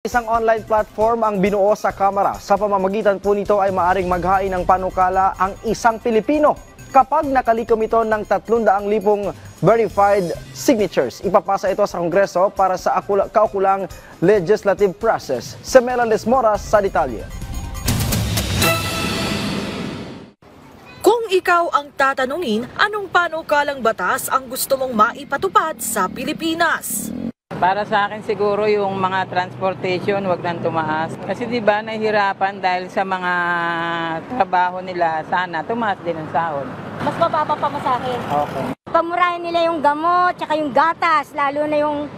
Isang online platform ang binuo sa Kamara. Sa pamamagitan po nito ay maaring maghain ng panukala ang isang Pilipino kapag nakalikom ito ng 300,000 verified signatures. Ipapasa ito sa Kongreso para sa kaukulang legislative process. Si Melales Moras sa detalye. Kung ikaw ang tatanungin, anong panukalang batas ang gusto mong maipatupad sa Pilipinas? Para sa akin siguro yung mga transportation wag nang tumaas. Kasi 'di ba nahihirapan dahil sa mga trabaho nila, sana tumaas din ang sahod. Mas mababa pa masahe. Okay. Pamurahin nila yung gamot, tsaka yung gatas, lalo na yung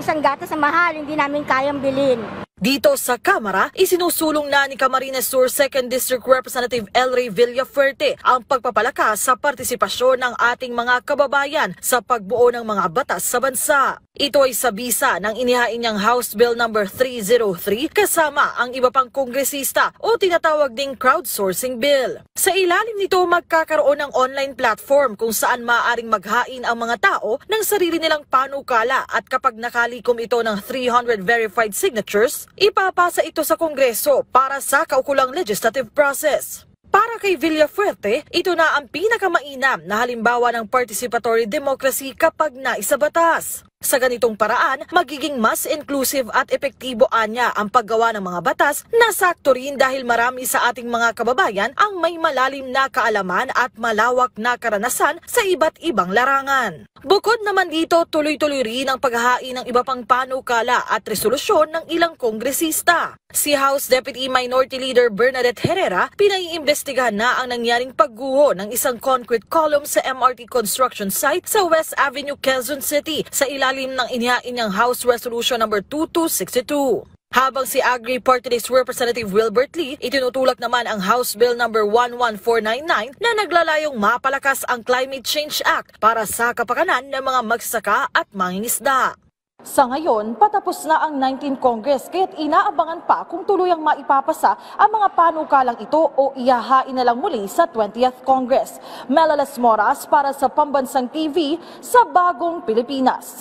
isang gatas na mahal, hindi namin kayang bilhin. Dito sa Kamara, isinusulong na ni Camarines Sur 2nd District Representative El Rey Villafuerte ang pagpapalakas sa partisipasyon ng ating mga kababayan sa pagbuo ng mga batas sa bansa. Ito ay sa bisa ng inihain niyang House Bill No. 303 kasama ang iba pang kongresista o tinatawag ding crowdsourcing bill. Sa ilalim nito, magkakaroon ng online platform kung saan maaaring maghain ang mga tao ng sarili nilang panukala at kapag nakalikom ito ng 300 verified signatures, ipapasa ito sa Kongreso para sa kaukulang legislative process. Para kay Villafuerte, ito na ang pinakamainam na halimbawa ng participatory democracy kapag naisabatas. Sa ganitong paraan, magiging mas inclusive at epektibo anya ang paggawa ng mga batas na sakto rin dahil marami sa ating mga kababayan ang may malalim na kaalaman at malawak na karanasan sa iba't ibang larangan. Bukod naman dito, tuloy-tuloy rin ang paghahain ng iba pang panukala at resolusyon ng ilang kongresista. Si House Deputy Minority Leader Bernadette Herrera, pinaiimbestigahan na ang nangyaring pagguho ng isang concrete column sa MRT construction site sa West Avenue, Quezon City sa ilalim ng inihain niyang House Resolution No. 2262. Habang si Agri Party List Representative Wilbert Lee, itinutulak naman ang House Bill No. 11499 na naglalayong mapalakas ang Climate Change Act para sa kapakanan ng mga magsasaka at mangingisda. Sa ngayon, patapos na ang 19th Congress kaya't inaabangan pa kung tuluyang maipapasa ang mga panukalang ito o ihahain na lang muli sa 20th Congress. Melales Moras para sa Pambansang TV sa Bagong Pilipinas.